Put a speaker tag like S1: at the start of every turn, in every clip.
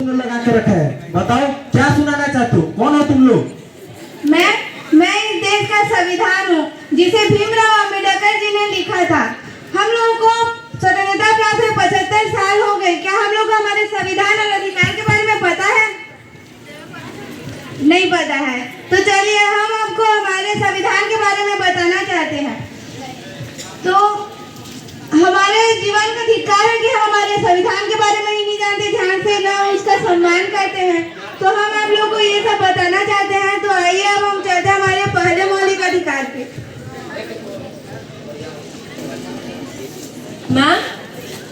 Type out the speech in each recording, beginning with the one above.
S1: तुमने लगा के रखा है, बताओ क्या सुनाना चाहते हो, कौन हो तुम लोग?
S2: मैं इस देश का संविधान हूँ जिसे भीमराव अंबेडकर जी ने लिखा था। हम लोगों को स्वतंत्रता प्राप्त हुए 75 साल हो गए। क्या हम लोग को हमारे संविधान और अधिकार के बारे में पता है? नहीं पता है। तो चलिए हम आपको हमारे संविधान के बारे में बताना चाहते हैं। तो हमारे जीवन का अधिकार है कि हम हमारे संविधान के बारे में ही नहीं जानते ध्यान से, ना उसका सम्मान करते हैं। तो हम आप लोगों को ये सब बताना चाहते हैं। तो आइए अब हम चलते हैं हमारे पहले मौलिक अधिकार पे।
S3: माँ,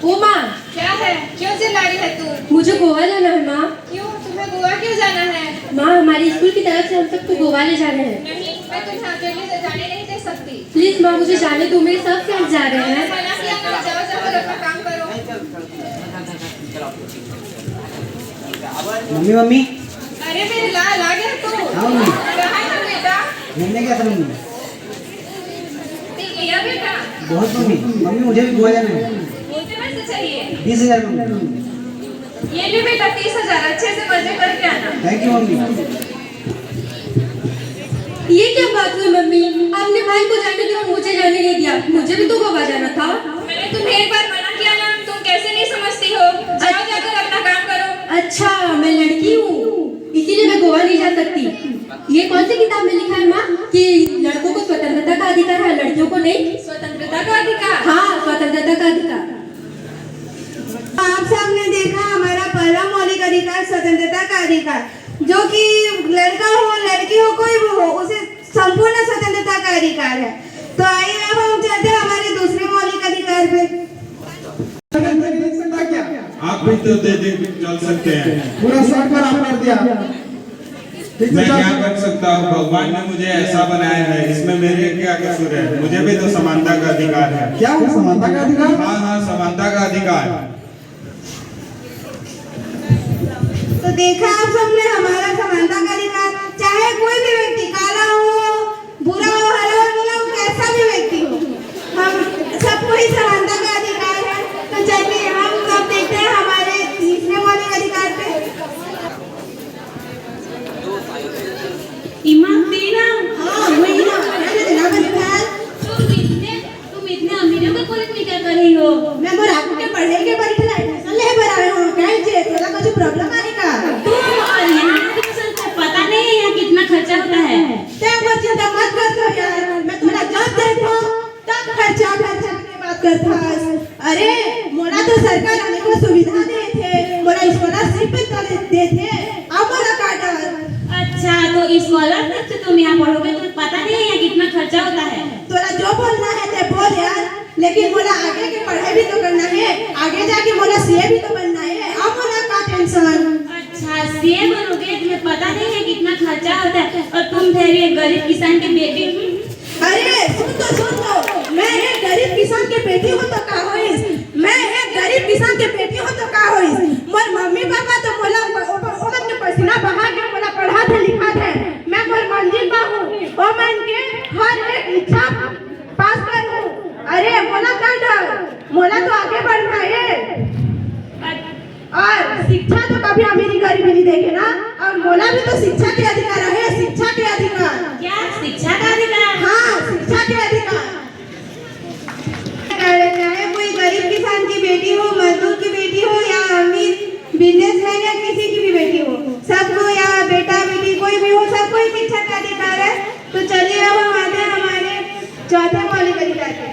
S3: ओ माँ,
S2: क्या है? क्यों चिल्ला रही है तू?
S3: मुझे गोवा जाना है माँ।
S2: क्यों? तुम्हें गोवा क्यों जाना है?
S3: माँ, हमारी स्कूल की तरफ से हम सबको गोवा ले जा रहे हैं।
S2: नहीं, मैं तुम्हें अकेले से जाने नहीं दे सकती।
S3: प्लीज माँ, मुझे जाने दो, मेरे सब फ्रेंड्स जा रहे हैं।
S2: मना किया ना, जाओ जाकर अपना काम करो।
S1: मम्मी
S2: अरे मेरे लाल आ गया तू।
S1: हाँ मम्मी।
S2: कहाँ है बेटा?
S1: घूमने गया था मम्मी।
S2: ठीक है या बेटा?
S1: बहुत मम्मी मुझे भी गोवा जाना है।
S2: मुझे पैसे चाहिए
S1: 20,000 मम्मी।
S2: ये ले बेटा 30,000, अच्छे से मजे करके आना।
S1: Thank you mummy.
S3: ये क्या बात हुई मम्मी, आपने भाई को जाने दिया और मुझे जाने नहीं दिया। मुझे भी तो गोवा जाना था।
S2: मैंने तुम्हें एक बार मना किया ना, तुम कैसे नहीं समझती हो? जाओ जाकर अपना काम करो।
S3: अच्छा, मैं लड़की हूँ इसीलिए मैं गोवा नहीं जा सकती। ये कौन सी किताब में लिखा है माँ कि लड़कों को स्वतंत्रता का अधिकार है, लड़कियों को नहीं?
S2: स्वतंत्रता का अधिकार?
S3: हाँ, स्वतंत्रता का अधिकार।
S2: आप सबने देखा हमारा पहला मौलिक अधिकार स्वतंत्रता का अधिकार, जो कि लड़का हो लड़की हो कोई भी हो, उसे संपूर्ण स्वतंत्रता का अधिकार है। तो आइए अब हम चलते हैं हमारे दूसरे मौलिक अधिकार पे।
S4: आप भी तो दे चल सकते हैं।
S1: पूरा शॉर्ट पर आप कर दिया।
S4: मैं क्या कर सकता हूँ, भगवान ने मुझे ऐसा बनाया है, इसमें मेरे क्या कसूर है? मुझे भी तो समानता का अधिकार है।
S1: क्या समानता का अधिकार?
S4: हाँ, समानता का अधिकार।
S2: तो देखा आप सबने हमारा समानता का अधिकार, चाहे कोई भी व्यक्ति काला हो, बुरा हो, हरा हो, कैसा भी व्यक्ति हो, हम सबको ही समानता का अधिकार है। तो चलिए हम अब देखते हैं हमारे तीसरे मौलिक अधिकार पे। हाँ वही ना,
S3: तुम इतने अमीरों का कॉलेज में क्या कर रही हो?
S2: मैं मोराको के पढ़े के परीक्षा एडमिशन ले पर आए हूँ। क्या है तेरा कुछ प्रॉब्लम आने का?
S3: और यहाँ पता नहीं है यहाँ कितना खर्चा होता है।
S2: तेरे चिंता मत कर यार, मैं थोड़ा जॉब देखो तब खर्चा की बात करता। अरे मोला तो सरकार हमें को सुविधा दे थे, मोला स्कॉलरशिप दे थे, अब मोला काटा।
S3: अच्छा, तो स्कॉलरशिप से तुम यहाँ पढ़ोगे तो पता नहीं है यहाँ कितना खर्चा होता है।
S2: तोरा जो बोलना है ते बोल यार, लेकिन मोला आगे की पढ़ाई भी तो करना है, आगे जाके मोला सीए भी तो बनना है। अब मोला का टेंशन?
S3: अच्छा, सीए बनोगे, तुम्हें पता नहीं है कितना खर्चा होता है, और तुम ठहरी गरीब किसान की बेटी।
S2: अरे सुन तो, मैं एक गरीब किसान के बेटी हूँ तो का होइस? मैं एक गरीब किसान के बेटी हूँ तो का होइस? मोर मम्मी पापा तो मोला ओमन के पसीना बहा के मोला पढ़ा थे लिखा थे। मैं मोर मंजिल पा हूँ, ओमन के हर एक इच्छा पास करूँ। अरे मोला का डर, मोला तो आगे बढ़ना है। और शिक्षा तो कभी अमीरी गरीबी नहीं देखे ना, और मोला भी तो शिक्षा के अधिकार है, शिक्षा के अधिकार।
S3: क्या शिक्षा का अधिकार?
S2: हाँ, शिक्षा के अधिकार। चाहे कोई गरीब किसान की बेटी हो, मजदूर की बेटी हो, या अमीर बिजनेसमैन या किसी की भी बेटी हो, सबको, या बेटा बेटी कोई भी हो, सबको ही शिक्षा का अधिकार है। तो चलिए अब हम आते हैं हमारे चौथे मौलिक अधिकार पे।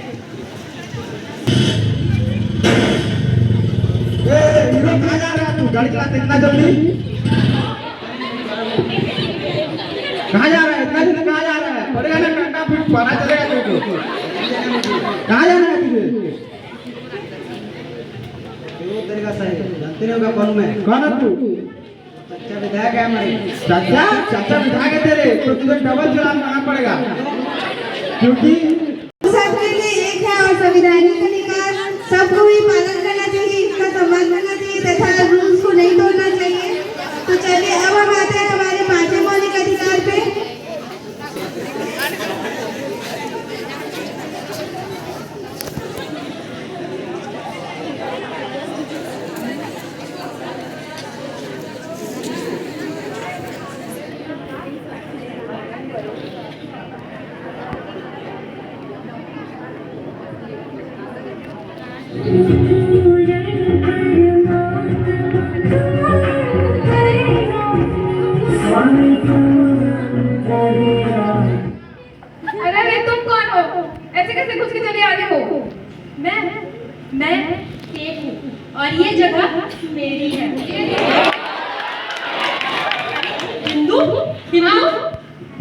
S1: कहाँ जा रहा है तू? गाड़ी चलाते इतना जल्दी कहाँ जा रहा है? इतना जल्दी कहाँ जा रहा है? पड़ेगा ना कांटा, फिर पता चलेगा तुझको। कहाँ जाना है तुझे? जानते नहीं होगा कौन मैं? कौन है तू? चाचा विधायक है हमारे। चाचा विधायक है तेरे, तो तुझे डबल जुर्माना भरना पड़ेगा, क्योंकि
S2: सबके लिए एक है और संवैधानिक अधिकार सबको ही पालन करना चाहिए, इसका सम्मान करना चाहिए तथा रूल्स को नहीं तोड़ना चाहिए। तो चलिए अब हम आते हैं हमारे पांचवें मौलिक अधिकार पे।
S5: अरे अरे तुम कौन हो? ऐसे कैसे घुस के चले आ रहे हो?
S3: मैं एक हूँ और ये जगह मेरी है। हिंदू हिंदू,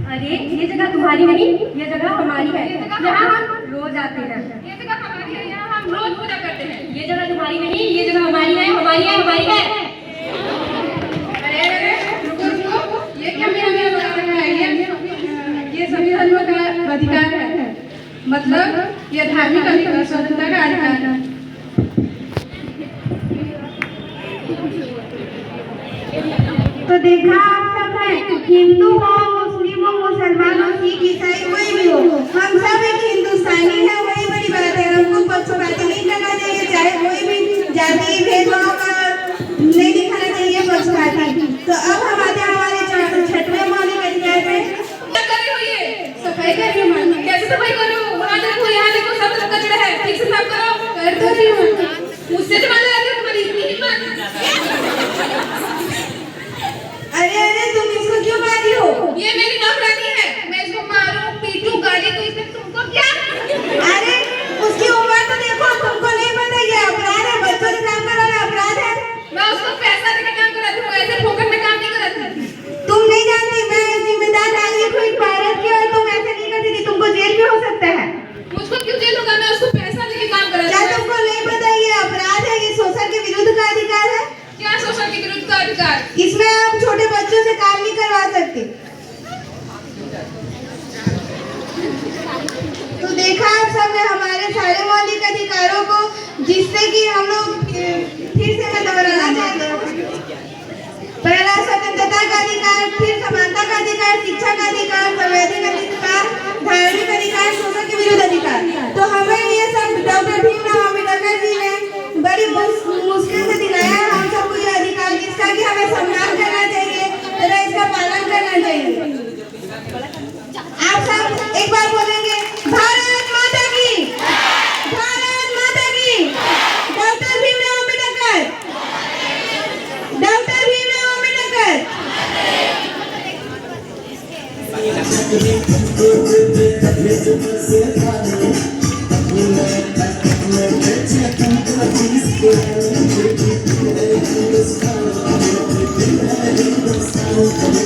S3: अरे ये जगह तुम्हारी नहीं, ये जगह हमारी है। यहाँ हम रोज आते हैं।
S5: ये जगह हमारी है, यहाँ हम रोज पूजा करते हैं।
S3: ये जगह तुम्हारी नहीं, ये जगह हमारी है, हमारी है, हमारी है।
S5: अरे अरे रुको रुको, ये क्या मेरा मेरा बता रहा है? ये सभी धर्मों का अधिकार है, मतलब ये धार्मिक अधिकार, स्वतंत्रता का अधिकार है।
S2: तो देखा आप सब है, हिंदू हो, मुस्लिम हो, मुसलमान हो, सिख ईसाई कोई भी हो, हम सब एक हिंदुस्तानी है। वही बड़ी बात है। हमको पक्षपाती नहीं करना चाहिए, चाहे कोई भी जाति भेदभाव का नहीं दिखाना चाहिए पक्षपाती। तो अब हम आते हैं हमारे छठवें मौलिक अधिकार पे।
S5: क्या कर रही हो ये? सफाई कर रही हूँ। कैसे सफाई कर रही हो? वहाँ देखो, यहाँ देखो, सब तरफ कचरा है, ठीक से साफ करो। कर तो रही हूँ। मुझसे जमा लगाती हो, तुम्हारी इतनी हिम्मत?
S2: अरे अरे तुम इसको क्यों मारी हो?
S5: ये मेरी नौकरानी है, मैं इसको मारूं, पीटूं, गाली दूं, इसमें तुमको क्या?
S2: अरे उसकी उम्र तो देखो, तुमको नहीं पता ये अपराध है, बच्चों से काम कराना अपराध है।
S5: मैं उसको पैसा देकर काम कराती हूँ, ऐसे फोकट में काम नहीं कराती।
S2: तुम नहीं जानती, मैं जिम्मेदार नागरिक हूँ इस भारत की, और तुम ऐसे नहीं करती थी, तुमको जेल भी हो सकता है।
S5: मुझको क्यों जेल होगा? मैं उसको पैसा देकर काम कराती
S2: क्या
S5: हूँ।
S2: तुमको नहीं पता ये अपराध है? ये शोषण के विरुद्ध का अधिकार है।
S5: क्या शोषण के विरुद्ध का अधिकार?
S2: इसमें आप छोटे बच्चों से काम नहीं करवा सकते। तो देखा आप सबने हमारे सारे मौलिक अधिकारों को, जिससे कि हम लोग फिर से मैं दोहराना चाहती हूँ। पहला स्वतंत्रता का अधिकार, फिर समानता का अधिकार, शिक्षा का अधिकार, संवैधानिक अधिकार, धार्मिक अधिकार, शोषण के विरुद्ध अधिकार। तो हमें ये सब डॉक्टर भीमराव अम्बेडकर जी ने बड़ी मुश्किल से दिलाया है हम सबको ये अधिकार, जिसका कि हमें सम्मान करना चाहिए तथा इसका पालन करना चाहिए। आप सब एक बार बोलेंगे, भारत माता की, भारत माता की। Doctor Bhimrao Ambedkar, doctor Bhimrao Ambedkar.
S6: Thank you.